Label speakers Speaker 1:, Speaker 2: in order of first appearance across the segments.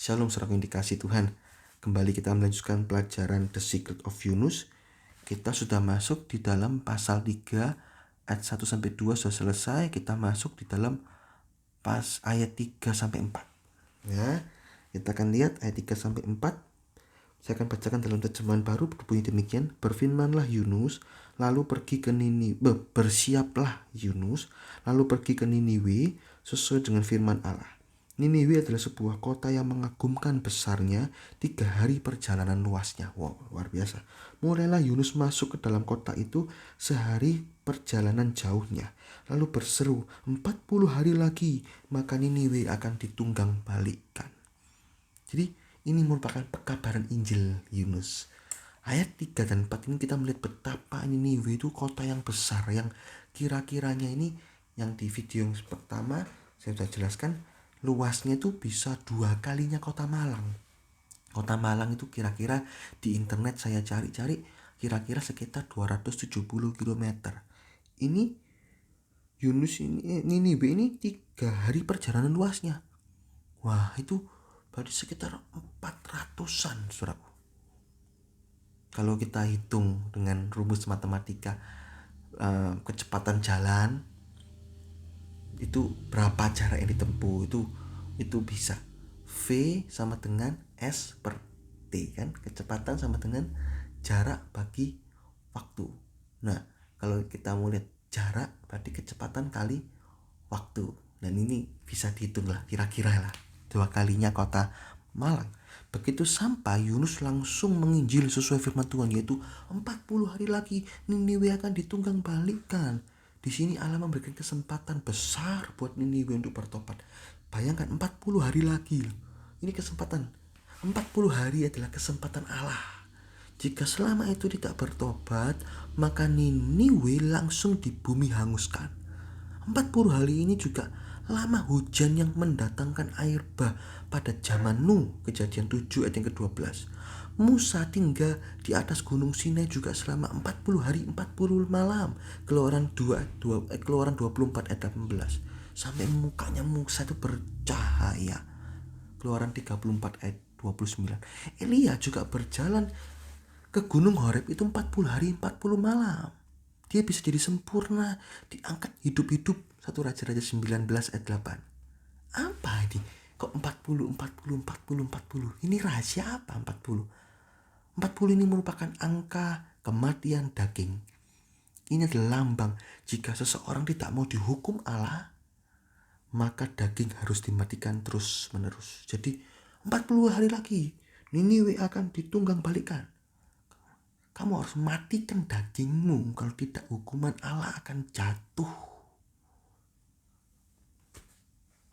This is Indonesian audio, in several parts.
Speaker 1: Shalom saudara yang dikasih Tuhan. Kembali kita melanjutkan pelajaran The Secret of Yunus. Kita sudah masuk di dalam pasal 3 ayat 1-2 sudah selesai. Kita masuk di dalam ayat 3-4. Ya, kita akan lihat ayat 3-4. Saya akan bacakan dalam terjemahan baru berbunyi demikian. Berfirmanlah Yunus, lalu pergi ke Niniwe. Bersiaplah Yunus, lalu pergi ke Niniwe sesuai dengan firman Allah. Niniwe adalah sebuah kota yang mengagumkan besarnya, 3 hari perjalanan luasnya. Wow, luar biasa. Mulailah Yunus masuk ke dalam kota itu sehari perjalanan jauhnya. Lalu berseru, 40 hari lagi, maka Niniwe akan ditunggang balikkan. Jadi ini merupakan pekabaran Injil Yunus. Ayat 3 dan 4 ini kita melihat betapa Niniwe itu kota yang besar, yang kira-kiranya ini yang di video yang pertama saya sudah jelaskan, luasnya itu bisa 2 kalinya kota Malang. Kota Malang itu kira-kira di internet saya cari-cari kira-kira sekitar 270 km. Ini Yunus ini Niniwe ini 3 hari perjalanan luasnya. Wah, itu berarti sekitar 400-an, saudaraku. Kalau kita hitung dengan rumus matematika kecepatan jalan, itu berapa jarak yang ditempuh, itu bisa V sama dengan S per T, kan? Kecepatan sama dengan jarak bagi waktu. Nah, kalau kita mau lihat jarak berarti kecepatan kali waktu. Dan ini bisa dihitung lah, kira-kira lah 2 kalinya kota Malang. Begitu sampai, Yunus langsung menginjil sesuai firman Tuhan, yaitu 40 hari lagi Niniwe akan ditunggang balikkan. Di sini Allah memberikan kesempatan besar buat Niniwe untuk bertobat. Bayangkan 40 hari lagi. Ini kesempatan. 40 hari adalah kesempatan Allah. Jika selama itu tidak bertobat, maka Niniwe langsung di bumi hanguskan. 40 hari ini juga lama hujan yang mendatangkan air bah pada zaman Nuh, Kejadian 7 ayat yang ke-12. Musa tinggal di atas gunung Sinai juga selama 40 hari 40 malam. Keluaran 24 ayat 18. Sampai mukanya Musa itu bercahaya. Keluaran 34 ayat 29. Elia juga berjalan ke gunung Horeb itu 40 hari 40 malam. Dia bisa jadi sempurna, diangkat hidup-hidup. 1 Raja-Raja 19 ayat 8. Apa ini? Kok 40? Ini rahasia apa 40? 40 ini merupakan angka kematian daging. Ini adalah lambang jika seseorang tidak mau dihukum Allah, maka daging harus dimatikan terus menerus. Jadi 40 hari lagi Niniwe akan ditunggang balikkan. Kamu harus matikan dagingmu, kalau tidak hukuman Allah akan jatuh.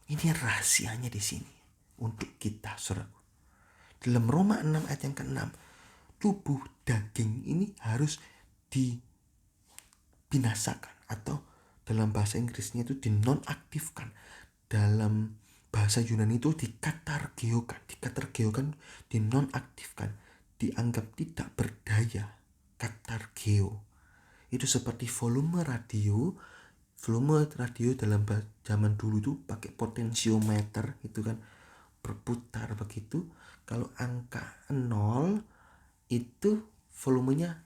Speaker 1: Ini rahasianya di sini untuk kita, saudaraku. Dalam Roma 6 ayat yang ke-6, tubuh daging ini harus dibinasakan, atau dalam bahasa Inggrisnya itu dinonaktifkan. Dalam bahasa Yunani itu dikatargeokan, dinonaktifkan, dianggap tidak berdaya. Katargeo itu seperti volume radio dalam zaman dulu itu pakai potensiometer, itu kan berputar begitu. Kalau angka 0 itu volumenya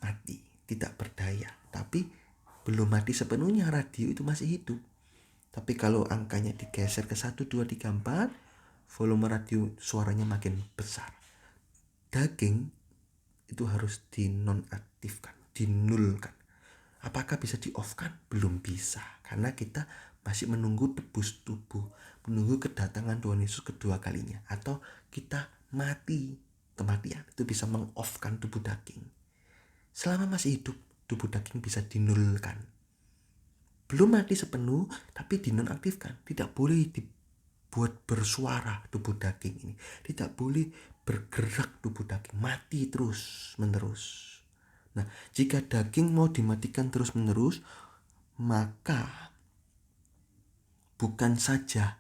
Speaker 1: mati, tidak berdaya. Tapi belum mati sepenuhnya, radio itu masih hidup. Tapi kalau angkanya digeser ke 1, 2, 3, 4, volume radio suaranya makin besar. Daging itu harus dinonaktifkan, dinulkan. Apakah bisa di-off-kan? Belum bisa, karena kita masih menunggu tebus tubuh, menunggu kedatangan Tuhan Yesus kedua kalinya. Atau kita mati, kematian itu bisa meng-off-kan tubuh daging. Selama masih hidup, tubuh daging bisa dinulkan. Belum mati sepenuh, tapi dinonaktifkan. Tidak boleh dibuat bersuara tubuh daging ini. Tidak boleh bergerak tubuh daging, mati terus menerus. Nah, jika daging mau dimatikan terus menerus, maka bukan saja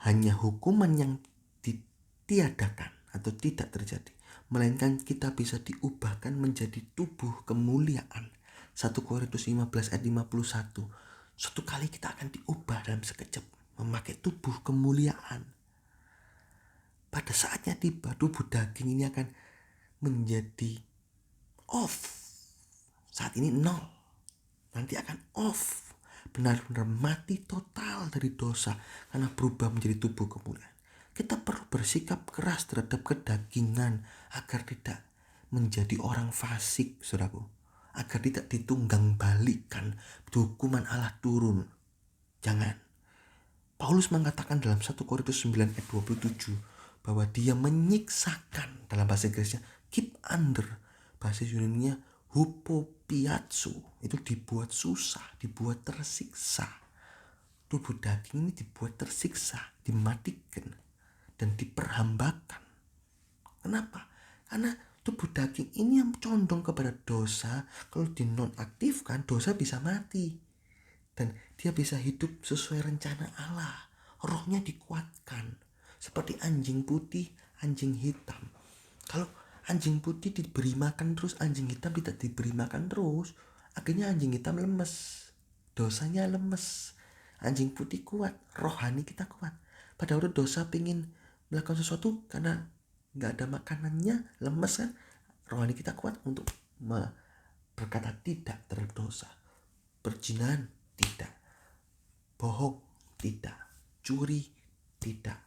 Speaker 1: hanya hukuman yang ditiadakan atau tidak terjadi, melainkan kita bisa diubahkan menjadi tubuh kemuliaan. 1 Korintus 15 ayat 51. Suatu kali kita akan diubah dalam sekejap, memakai tubuh kemuliaan. pada saatnya tiba tubuh daging ini akan menjadi off. Saat ini 0, nanti akan off, benar-benar mati total dari dosa karena berubah menjadi tubuh kemuliaan. Kita perlu bersikap keras terhadap kedagingan agar tidak menjadi orang fasik, saudaraku, agar tidak ditunggang balikan, hukuman Allah turun. Jangan. Paulus mengatakan dalam 1 Korintus 9 ayat 27 bahwa dia menyiksakan, dalam bahasa Inggrisnya keep under, bahasa Yunaninya hupopiatsu, itu dibuat susah, dibuat tersiksa. Tubuh daging ini dibuat tersiksa, dimatikan, dan diperhambakan. Kenapa? Karena tubuh daging ini yang condong kepada dosa. Kalau dinonaktifkan, dosa bisa mati. Dan dia bisa hidup sesuai rencana Allah. Rohnya dikuatkan. Seperti anjing putih, anjing hitam. Kalau anjing putih diberi makan terus, anjing hitam tidak diberi makan terus, akhirnya anjing hitam lemes, dosanya lemes. Anjing putih kuat, rohani kita kuat. Pada waktu dosa pengen melakukan sesuatu karena gak ada makanannya, lemes kan, rohani kita kuat untuk berkata tidak terhadap dosa. Perzinahan tidak, bohong tidak, curi tidak,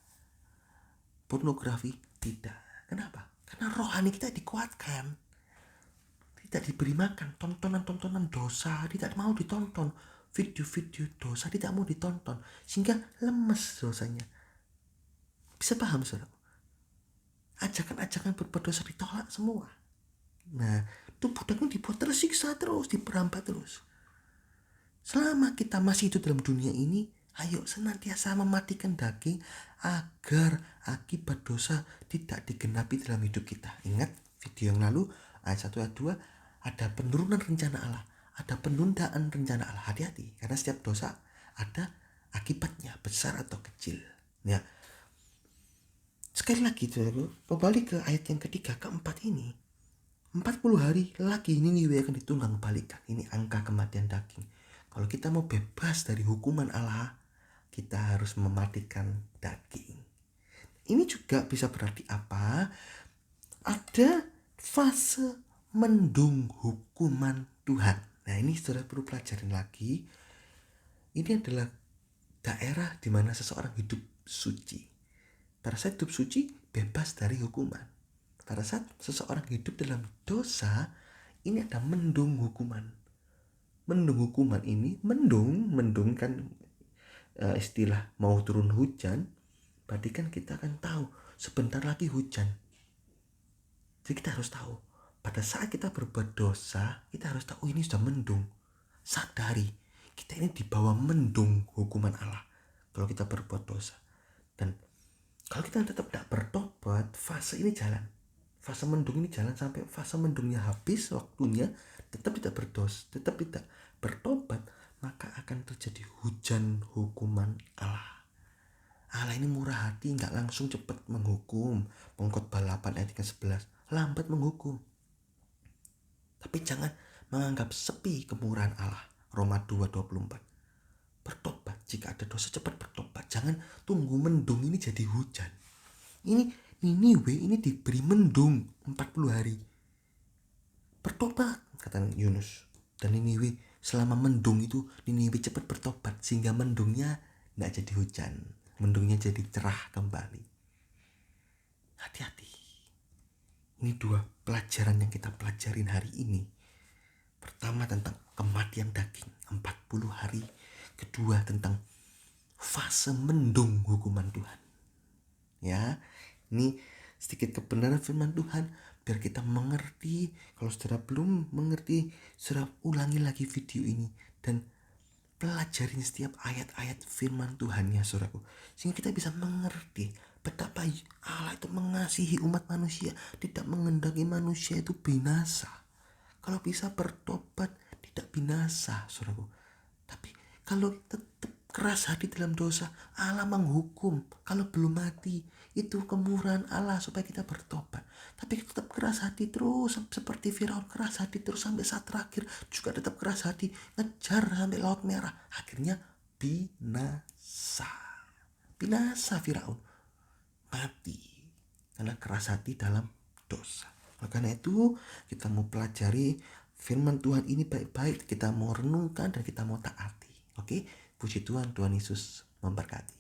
Speaker 1: pornografi tidak. Kenapa? Karena rohani kita dikuatkan. Tidak diberi makan tontonan-tontonan dosa, tidak mau ditonton. Video-video dosa tidak mau ditonton, sehingga lemes dosanya. Bisa paham, saudara? Ajakan-ajakan berbuat dosa ditolak semua. Nah, tubuh daging dibuat tersiksa terus, diperhambat terus. Selama kita masih hidup dalam dunia ini, ayo senantiasa mematikan daging agar akibat dosa tidak digenapi dalam hidup kita. Ingat video yang lalu, ayat 1 ayat 2, ada penurunan rencana Allah, ada penundaan rencana Allah. Hati-hati, karena setiap dosa ada akibatnya, besar atau kecil. Ya. Sekali lagi, kembali ke ayat yang ketiga, keempat ini. 40 hari lagi Niniwe akan ditunggang balikan. Ini angka kematian daging. Kalau kita mau bebas dari hukuman Allah, kita harus mematikan daging. Ini juga bisa berarti apa? Ada fase mendung hukuman Tuhan. Nah, ini saudara perlu pelajarin lagi. Ini adalah daerah di mana seseorang hidup suci. Pada saat hidup suci, bebas dari hukuman. Pada saat seseorang hidup dalam dosa, ini ada mendung hukuman. Mendung hukuman ini, mendung kan istilah mau turun hujan, berarti kan kita akan tahu sebentar lagi hujan. Jadi kita harus tahu, pada saat kita berbuat dosa, kita harus tahu ini sudah mendung. Sadari, kita ini di bawah mendung hukuman Allah kalau kita berbuat dosa. Dan kalau kita tetap tidak bertobat, fase ini jalan. Fase mendung ini jalan sampai fase mendungnya habis waktunya, tetap tidak berdosa, tetap tidak bertobat, maka akan terjadi hujan hukuman Allah. Allah ini murah hati, nggak langsung cepat menghukum. Pengkhotbah 8 ayat 11, lambat menghukum. Tapi jangan menganggap sepi kemurahan Allah. Roma 2:24. Bertobat, jika ada dosa cepat bertobat. Jangan tunggu mendung ini jadi hujan. Ini Niniwe ini diberi mendung 40 hari. Bertobat, kata Yunus. Dan Niniwe selama mendung itu, Niniwe cepat bertobat sehingga mendungnya tidak jadi hujan. Mendungnya jadi cerah kembali. Hati-hati. Ini 2 pelajaran yang kita pelajarin hari ini. Pertama tentang kematian daging 40 hari. Kedua tentang fase mendung hukuman Tuhan. Ya, ini sedikit kebenaran firman Tuhan biar kita mengerti. Kalau saudara belum mengerti, saudara ulangi lagi video ini dan pelajarin setiap ayat-ayat firman Tuhan ya saudaraku, sehingga kita bisa mengerti betapa Allah itu mengasihi umat manusia, tidak mengendaki manusia itu binasa. Kalau bisa bertobat tidak binasa saudaraku. Tapi kalau tetap keras hati dalam dosa, Allah menghukum. Kalau belum mati, itu kemurahan Allah supaya kita bertobat. Tapi tetap keras hati terus, seperti Firaun keras hati terus sampai saat terakhir juga tetap keras hati, ngejar sampai Laut Merah. Akhirnya binasa Firaun, mati. karena keras hati dalam dosa. Oleh karena itu kita mau pelajari firman Tuhan ini baik-baik, kita mau renungkan dan kita mau taati. Oke, puji Tuhan, Tuhan Yesus memberkati.